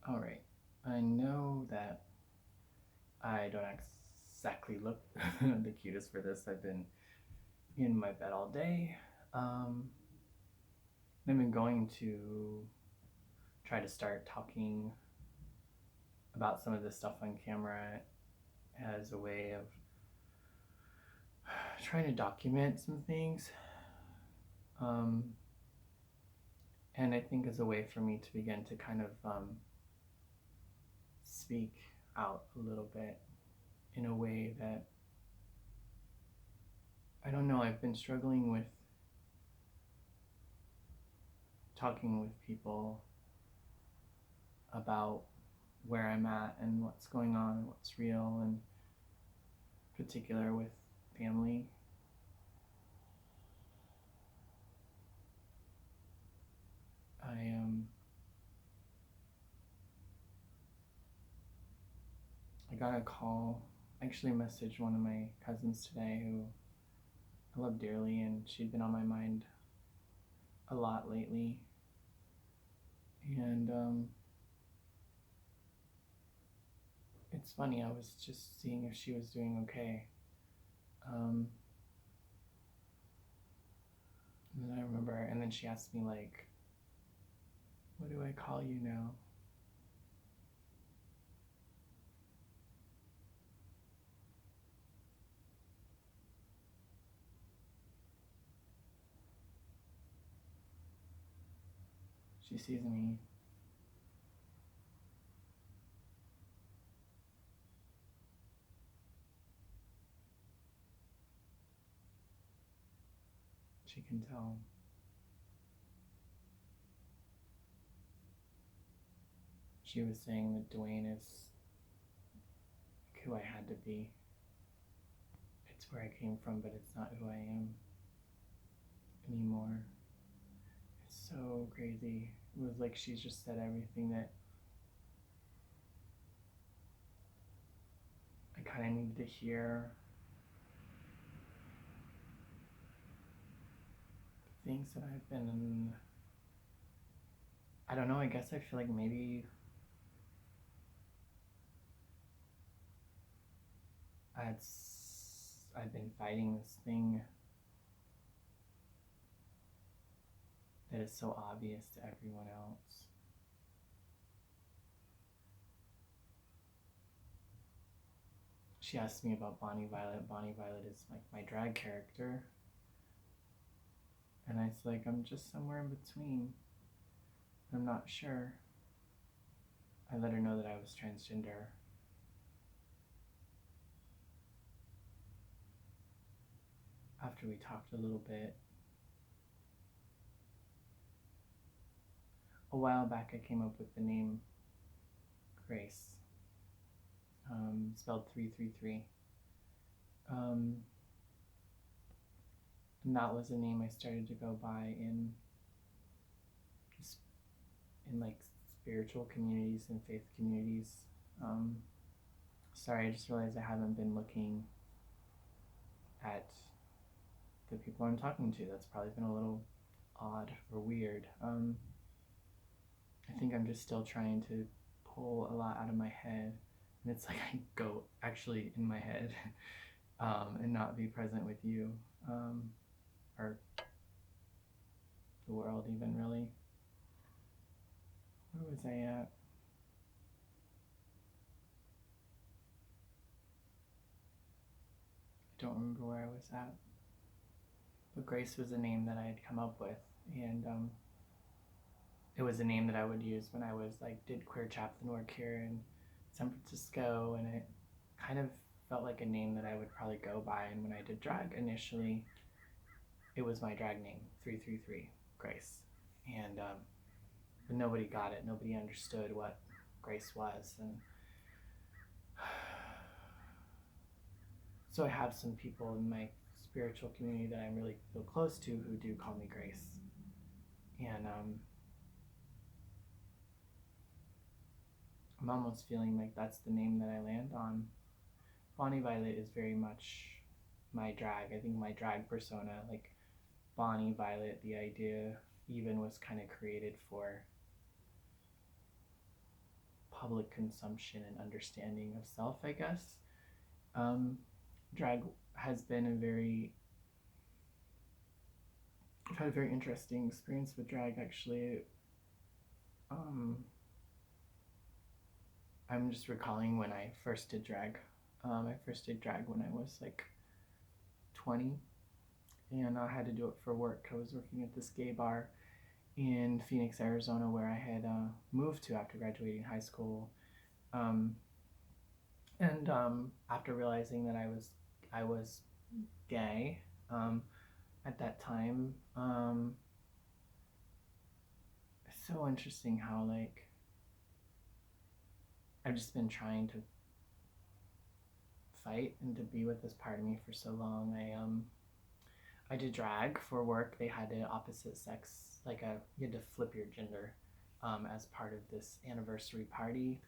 All right. I know that I don't exactly look the cutest for this. I've been in my bed all day. Um, I've been going to try to start talking about some of this stuff on camera as a way of trying to document some things. Um, and I think as a way for me to begin to kind of speak out a little bit in a way that I don't know, I've been struggling with talking with people about where I'm at and what's going on, what's real, and particular with family. I I got a call. I actually messaged one of my cousins today who I love dearly, and she'd been on my mind a lot lately. And it's funny. I was just seeing if she was doing okay. Um, and then I remember, and then she asked me like, "What do I call you now?" She sees me. She can tell. She was saying that Dwayne is who I had to be. It's where I came from, but it's not who I am anymore. It's so crazy. It was like she's just said everything that I kind of needed to hear. The things that I've been, I don't know, I guess I feel like maybe I've been fighting this thing that is so obvious to everyone else. She asked me about Bonnie Violet. Bonnie Violet is like my drag character. And I was like, I'm just somewhere in between. I'm not sure. I let her know that I was transgender. After we talked a little bit, a while back I came up with the name Grace, spelled 333. Um, and that was a name I started to go by in like spiritual communities and faith communities. Um, Sorry, I just realized I haven't been looking at the people I'm talking to. That's probably been a little odd or weird. I think I'm just still trying to pull a lot out of my head, and it's like I go actually in my head and not be present with you or the world, even really. Where was I at? I don't remember where I was at. But Grace was a name that I had come up with, and it was a name that I would use when I was like did queer chaplain work here in San Francisco, and it kind of felt like a name that I would probably go by. And when I did drag initially, it was my drag name, 333 Grace, and but nobody got it. Nobody understood what Grace was, and so I have some people in my spiritual community that I really feel close to who do call me Grace, and I'm almost feeling like that's the name that I land on. Bonnie Violet is very much my drag. I think my drag persona, like Bonnie Violet, the idea even was kind of created for public consumption and understanding of self, I guess. Um, Drag has been I've had a very interesting experience with drag actually. Um, I'm just recalling when I first did drag. I first did drag when I was like 20, and I had to do it for work. I was working at this gay bar in Phoenix, Arizona, where I had moved to after graduating high school. Um, and After realizing that I was gay at that time, it's so interesting how like I've just been trying to fight and to be with this part of me for so long. I did drag for work. They had an opposite sex, you had to flip your gender as part of this anniversary party,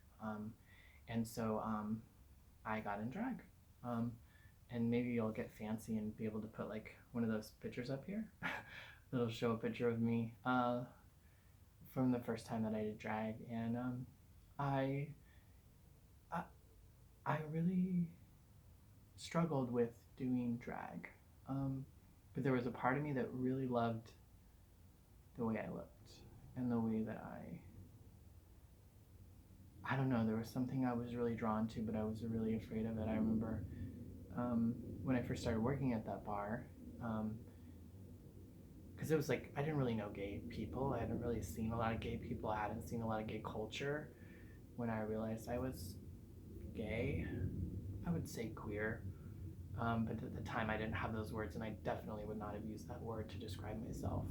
and so I got in drag. Um, and maybe you'll get fancy and be able to put like one of those pictures up here. It'll show a picture of me from the first time that I did drag, and I, I I really struggled with doing drag. But there was a part of me that really loved the way I looked and the way that I don't know, there was something I was really drawn to, but I was really afraid of it. I remember when I first started working at that bar, because it was like I didn't really know gay people. I hadn't really seen a lot of gay people. I hadn't seen a lot of gay culture. When I realized I was gay, I would say queer. But at the time, I didn't have those words, and I definitely would not have used that word to describe myself.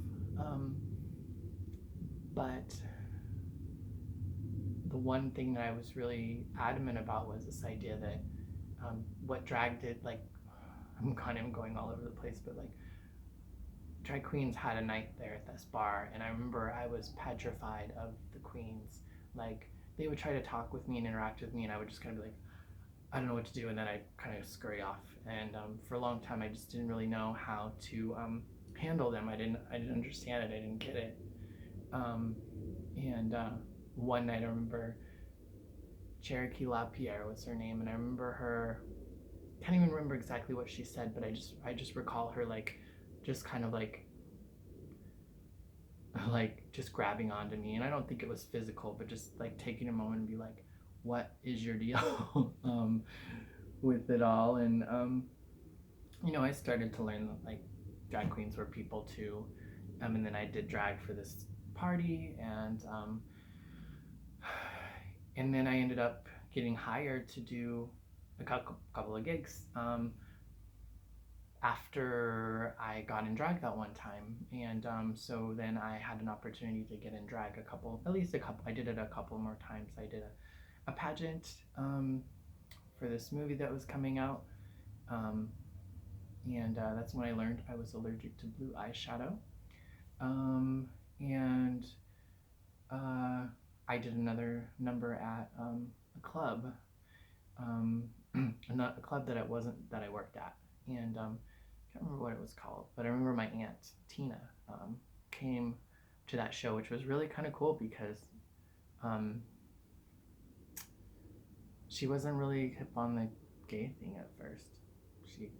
But the one thing that I was really adamant about was this idea that what drag did, like, I'm kind of going all over the place, but like, drag queens had a night there at this bar, and I remember I was petrified of the queens. Like, they would try to talk with me and interact with me, and I would just kind of be like, I don't know what to do, and then I kind of scurry off. And for a long time, I just didn't really know how to handle them. I didn't understand it. I didn't get it. And One night, I remember Cherokee LaPierre was her name, and I remember her. Can't even remember exactly what she said, but I just recall her like, just kind of like just grabbing onto me, and I don't think it was physical, but just like taking a moment and be like, what is your deal with it all? And I started to learn that like drag queens were people too, and then I did drag for this party, and then I ended up getting hired to do a couple of gigs after I got in drag that one time, and so then I had an opportunity to get in drag at least a couple. I did it a couple more times. I did a pageant for this movie that was coming out, and that's when I learned I was allergic to blue eyeshadow, and I did another number at a club, not a club that I worked at, and I can't remember what it was called, but I remember my aunt Tina came to that show, which was really kind of cool because um, she wasn't really hip on the gay thing at first. She,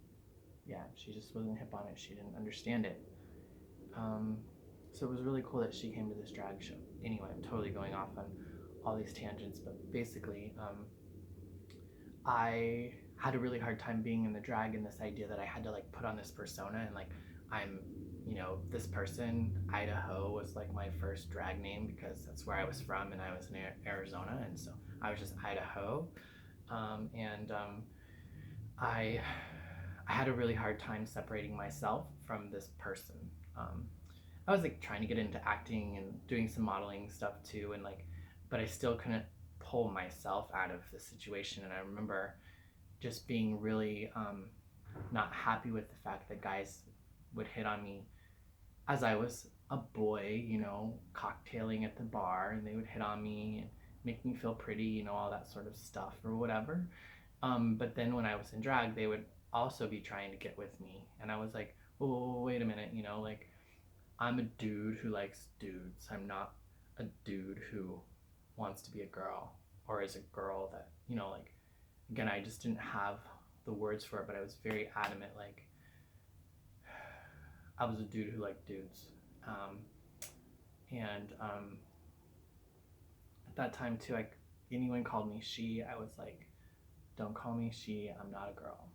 yeah, she just wasn't hip on it. She didn't understand it. Um, so it was really cool that she came to this drag show. Anyway, I'm totally going off on all these tangents, but basically, I had a really hard time being in the drag, and this idea that I had to like put on this persona and like I'm this person. Idaho was like my first drag name because that's where I was from, and I was in Arizona, and so I was just Idaho, and I I had a really hard time separating myself from this person. I was like trying to get into acting and doing some modeling stuff too, and like, but I still couldn't pull myself out of the situation. And I remember just being really not happy with the fact that guys would hit on me as I was a boy, cocktailing at the bar, and they would hit on me and make me feel pretty, all that sort of stuff or whatever. But then when I was in drag, they would also be trying to get with me, and I was like, oh, wait a minute, like I'm a dude who likes dudes. I'm not a dude who wants to be a girl. or as a girl that, like, again, I just didn't have the words for it, but I was very adamant, like, I was a dude who liked dudes. And at that time too, like, anyone called me she, I was like, don't call me she, I'm not a girl.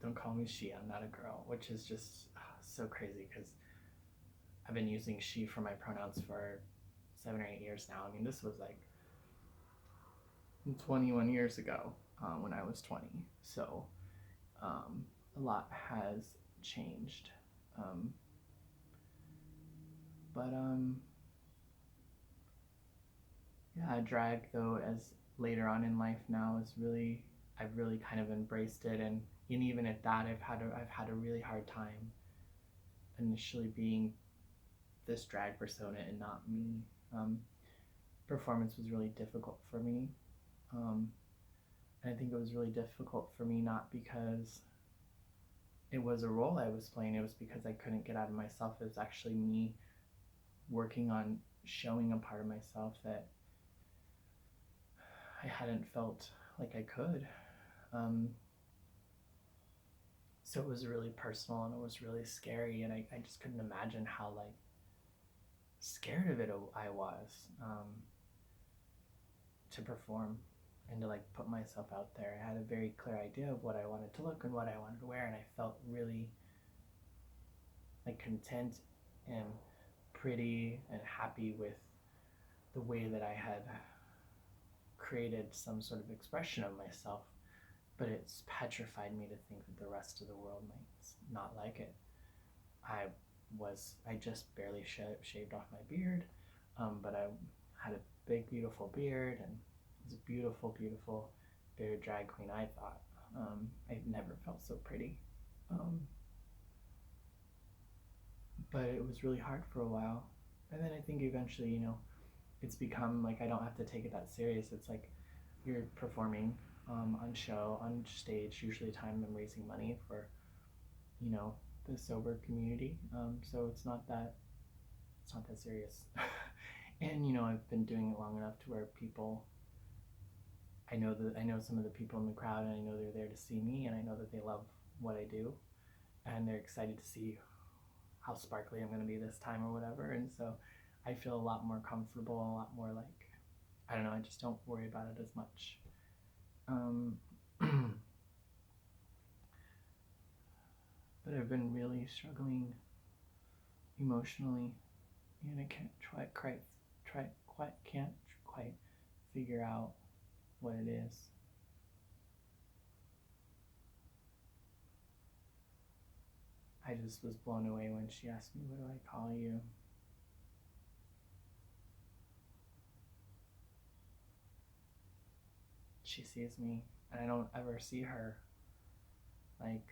Don't call me she, I'm not a girl, which is just so crazy because I've been using she for my pronouns for 7 or 8 years now. I mean, this was like 21 years ago, when I was 20. So a lot has changed. But yeah, drag though, as later on in life now, is really, I've really kind of embraced it, and even at that, I've had a really hard time initially being this drag persona and not me. Performance was really difficult for me, and I think it was really difficult for me not because it was a role I was playing, it was because I couldn't get out of myself. It was actually me working on showing a part of myself that I hadn't felt like I could. So it was really personal and it was really scary, and I just couldn't imagine how like scared of it I was, to perform and to like put myself out there. I had a very clear idea of what I wanted to look and what I wanted to wear, and I felt really like content and pretty and happy with the way that I had created some sort of expression of myself. But it's petrified me to think that the rest of the world might not like it. I just barely shaved off my beard, but I had a big, beautiful beard, and it was a beautiful, beautiful bearded drag queen, I thought. I've never felt so pretty. But it was really hard for a while. And then I think eventually, it's become like I don't have to take it that serious. It's like you're performing on stage. Usually, time I'm raising money for, the sober community. So it's not that serious. And I've been doing it long enough to where people, I know some of the people in the crowd, and I know they're there to see me, and I know that they love what I do, and they're excited to see how sparkly I'm going to be this time or whatever. And so I feel a lot more comfortable, a lot more like, I don't know, I just don't worry about it as much. But I've been really struggling emotionally, and I can't quite figure out what it is. I just was blown away when she asked me, what do I call you? She sees me, and I don't ever see her. Like,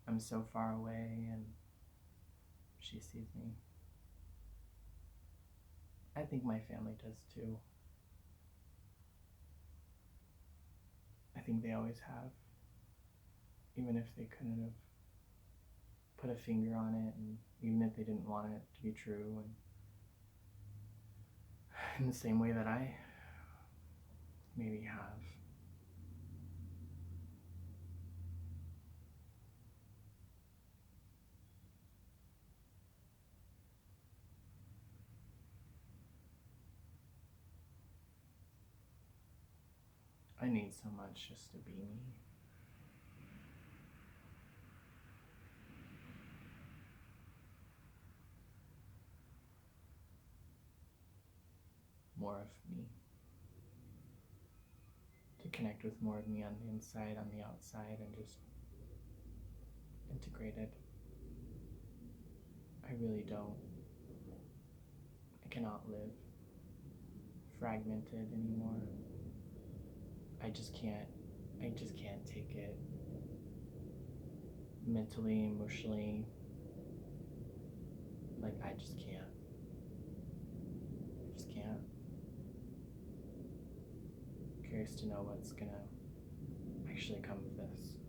I'm so far away, and she sees me. I think my family does too. I think they always have, even if they couldn't have put a finger on it, and even if they didn't want it to be true, and in the same way that I maybe have. I need so much just to be me. More of me. To connect with more of me on the inside, on the outside, and just integrated. I really don't. I cannot live fragmented anymore. I just can't take it mentally, emotionally. Like, I just can't. I'm curious to know what's gonna actually come of this.